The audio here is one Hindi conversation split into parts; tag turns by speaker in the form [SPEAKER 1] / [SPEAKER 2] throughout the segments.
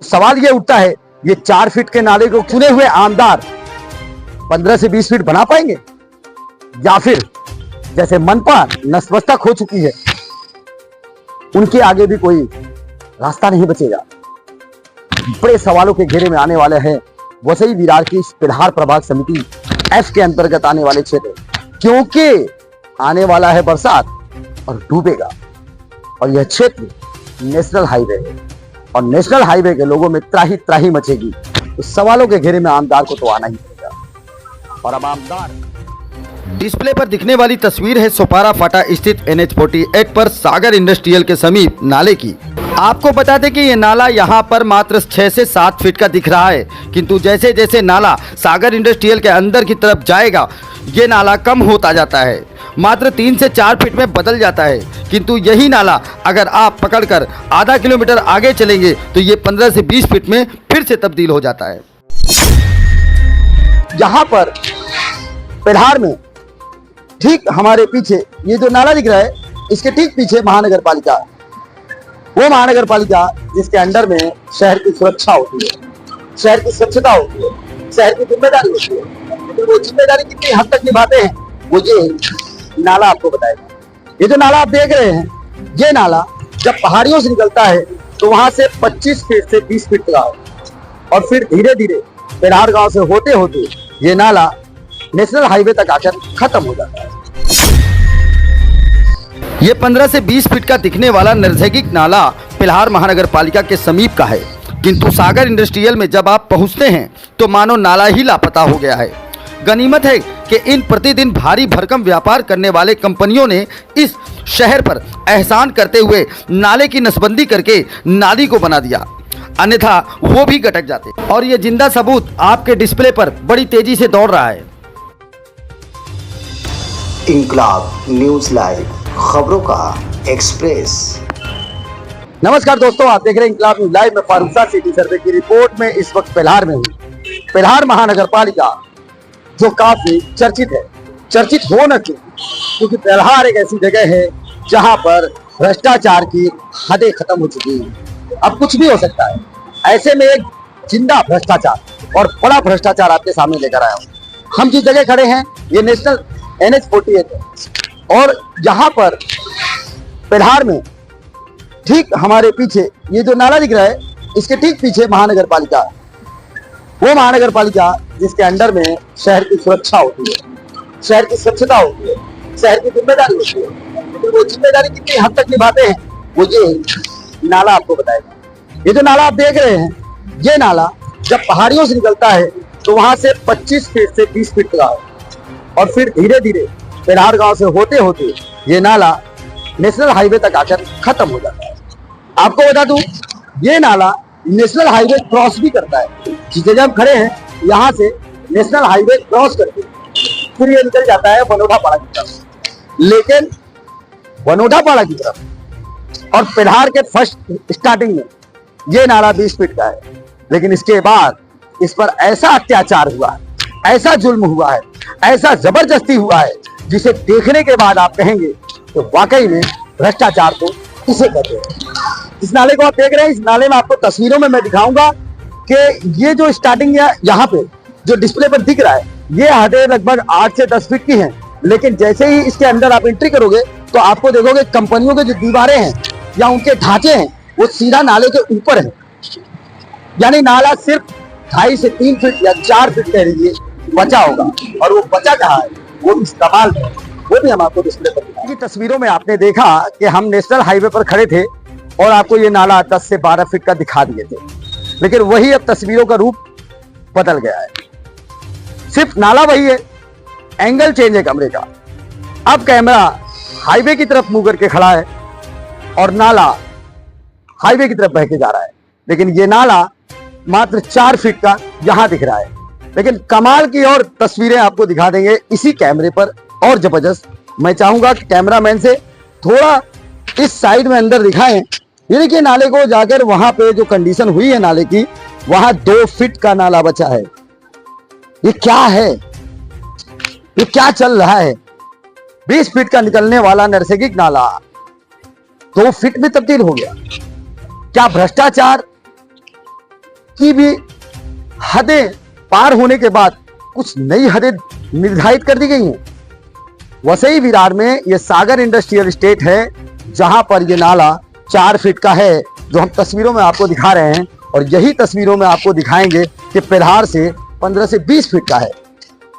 [SPEAKER 1] सवाल ये उठता है, ये 4 फीट के नाले को चुने हुए आमदार 15 से 20 फीट बना पाएंगे, या फिर जैसे मनपा नसबस्ता खो चुकी है, उनके आगे भी कोई रास्ता नहीं बचेगा। बड़े सवालों के घेरे में आने वाले हैं वसई विरार की पिल्हार प्रभाग समिति एफ के अंतर्गत आने वाले क्षेत्र, क्योंकि आने वाला है बरसात और डूबेगा, और यह क्षेत्र नेशनल हाईवे है और नेशनल हाईवे के लोगों में त्राही त्राही मचेगी। तो सवालों के घेरे में आमदार को तो आना ही पड़ेगा। और अब आमदार
[SPEAKER 2] डिस्प्ले पर दिखने वाली तस्वीर है सोपारा फाटा स्थित NH48 पर सागर इंडस्ट्रियल के समीप नाले की। आपको बता दें कि ये नाला यहाँ पर मात्र 6 से 7 फीट का दिख रहा है, किंतु जैसे जैसे नाला सागर इंडस्ट्रियल के अंदर की तरफ जाएगा ये नाला कम होता जाता है, मात्र 3 से 4 फीट में बदल जाता है। किंतु यही नाला अगर आप पकड़कर आधा किलोमीटर आगे चलेंगे तो ये 15 से 20 फीट में फिर से तब्दील हो जाता है।
[SPEAKER 1] यहाँ पर पिल्हार में ठीक हमारे पीछे ये जो नाला दिख रहा है, इसके ठीक पीछे महानगर पालिका, वो महानगर पालिका जिसके अंडर में शहर की सुरक्षा होती है, शहर की स्वच्छता होती है, शहर की जिम्मेदारी होती है। लेकिन वो जिम्मेदारी कितनी हद तक निभाते हैं वो ये नाला आपको बताएगा। ये जो नाला आप देख रहे हैं, ये नाला जब पहाड़ियों से निकलता है तो वहां से 25 फीट से 20 फीट का है, और फिर धीरे धीरे पिल्हार गांव से होते होते ये नाला नेशनल हाईवे तक आकर खत्म हो जाता है।
[SPEAKER 2] ये 15 से 20 फीट का दिखने वाला नैसर्गिक नाला पिल्हार महानगर पालिका के समीप का है, किंतु सागर इंडस्ट्रियल में जब आप पहुंचते हैं तो मानो नाला ही लापता हो गया है। गनीमत है कि इन प्रतिदिन भारी भरकम व्यापार करने वाले कंपनियों ने इस शहर पर एहसान करते हुए नाले की नसबंदी करके नाली को बना दिया, अन्यथा वो भी गटक जाते। और ये जिंदा सबूत आपके डिस्प्ले पर बड़ी तेजी से दौड़ रहा है।
[SPEAKER 3] इंकलाब न्यूज लाइव, खबरों का एक्सप्रेस।
[SPEAKER 1] नमस्कार दोस्तों, आप देख रहे हैं इंकलाब न्यूज लाइव में फारूक सिटी सर्वे की रिपोर्ट में इस वक्त पिल्हार में हूँ। पिल्हार महानगर पालिका जो काफी चर्चित है, चर्चित हो न क्योंकि पिल्हार एक ऐसी जगह है जहां पर भ्रष्टाचार की हदें खत्म हो चुकी हैं। अब कुछ भी हो सकता है, ऐसे में एक जिंदा भ्रष्टाचार और बड़ा भ्रष्टाचार आपके सामने लेकर आया हूँ। हम जिस जगह खड़े हैं ये नेशनल NH48 है, और यहाँ पर पिल्हार में ठीक हमारे पीछे ये जो नाला दिख रहा है, इसके ठीक पीछे महानगर पालिका, वो महानगर पालिका जिसके अंडर में शहर की सुरक्षा होती है, शहर की स्वच्छता होती है, शहर की जिम्मेदारी होती है। लेकिन वो जिम्मेदारी कितनी हद तक निभाते हैं वो ये नाला आपको बताएगा। ये जो नाला आप देख रहे हैं, ये नाला जब पहाड़ियों से निकलता है तो वहां से 25 फीट से 20 फीट का है, और फिर धीरे धीरे पिल्हार गांव से होते होते ये नाला नेशनल हाईवे तक आकर खत्म हो जाता है। आपको बता दूं, ये नाला नेशनल हाईवे क्रॉस भी करता है। जिस जगह हम खड़े हैं यहाँ से नेशनल हाईवे क्रॉस करके फिर ये निकल जाता है बनोटापाड़ा की तरफ। लेकिन बनोटापाड़ा की तरफ और पिल्हार के फर्स्ट स्टार्टिंग में ये नाला 20 फीट का है, लेकिन इसके बाद इस पर ऐसा अत्याचार हुआ है, ऐसा जुल्म हुआ है, ऐसा जबरदस्ती हुआ है, जिसे देखने के बाद आप कहेंगे तो वाकई में भ्रष्टाचार तो इसे कहते हैं। इस नाले को आप देख रहे हैं, इस नाले में आपको तस्वीरों में मैं दिखाऊंगा कि ये जो स्टार्टिंग यहाँ पे जो डिस्प्ले पर दिख रहा है, ये हदें लगभग 8 से 10 फीट की हैं, लेकिन जैसे ही इसके अंदर आप एंट्री करोगे तो आपको देखोगे कंपनियों के जो दीवारें हैं या उनके ढांचे हैं वो सीधा नाले के ऊपर है। यानी नाला सिर्फ 2.5 से 3 फीट या 4 फीट कह लीजिए बचा होगा, और वो बचा कहाँ है वो भी इस्तेमाल है, वो भी हम आपको डिस्प्ले पर दिखाएंगे। तस्वीरों में आपने देखा कि हम नेशनल हाईवे पर खड़े थे और आपको ये नाला 10 से 12 फीट का दिखा दिए थे, लेकिन वही अब तस्वीरों का रूप बदल गया है। सिर्फ नाला वही है, एंगल चेंज है कैमरे का। अब कैमरा हाईवे की तरफ मुंह करके खड़ा है और नाला हाईवे की तरफ बह के जा रहा है, लेकिन ये नाला मात्र 4 फीट का यहां दिख रहा है। लेकिन कमाल की और तस्वीरें आपको दिखा देंगे इसी कैमरे पर और जबरदस्त। मैं चाहूंगा कि कैमरामैन से थोड़ा इस साइड में अंदर दिखाएं। ये देखिए नाले को जाकर वहां पे जो कंडीशन हुई है नाले की, वहां 2 फीट का नाला बचा है। ये क्या है, ये क्या चल रहा है? 20 फीट का निकलने वाला नैसर्गिक नाला 2 फीट में तब्दील हो गया। क्या भ्रष्टाचार की भी हदें पार होने के बाद कुछ नई हदें निर्धारित कर दी गई हैं। वसई विरार में यह सागर इंडस्ट्रियल एस्टेट है, जहां पर यह नाला 4 फीट का है, जो हम तस्वीरों में आपको दिखा रहे हैं, और यही तस्वीरों में आपको दिखाएंगे कि पेल्हार से 15 से 20 फीट का है।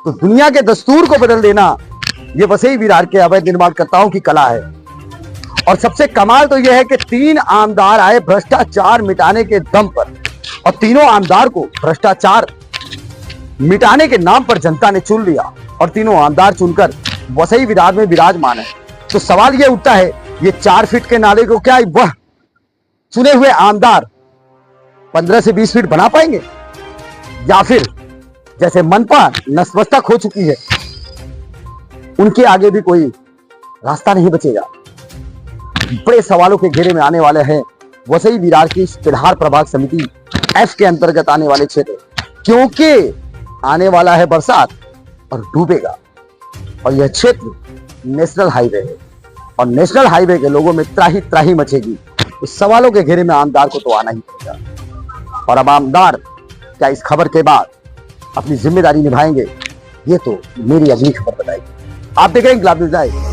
[SPEAKER 1] तो दुनिया के दस्तूर को बदल देना यह वसई विरार के अवैध निर्माणकर्ताओं की कला है। और सबसे कमाल तो यह है कि 3 आमदार आए भ्रष्टाचार मिटाने के दम पर, और तीनों आमदार को भ्रष्टाचार मिटाने के नाम पर जनता ने चुन लिया, और तीनों आमदार चुनकर वसई विरार में विराजमान है। तो सवाल यह उठता है, ये 4 फीट के नाले को क्या वह चुने हुए आमदार 15 से 20 फीट बना पाएंगे, या फिर जैसे मनपा नसबस्ता खो चुकी है, उनके आगे भी कोई रास्ता नहीं बचेगा। बड़े सवालों के घेरे में आने वाले हैं वसई विरार की पेल्हार प्रभाग समिति एफ के अंतर्गत आने वाले क्षेत्र, क्योंकि आने वाला है बरसात और डूबेगा, और यह क्षेत्र नेशनल हाईवे है, और नेशनल हाईवे के लोगों में त्राही त्राही मचेगी। इस सवालों के घेरे में आमदार को तो आना ही पड़ेगा। और अब आमदार क्या इस खबर के बाद अपनी जिम्मेदारी निभाएंगे, ये तो मेरी अगली खबर बताएगी। आप देख रहे हैं इंकलाब न्यूज़ लाइव।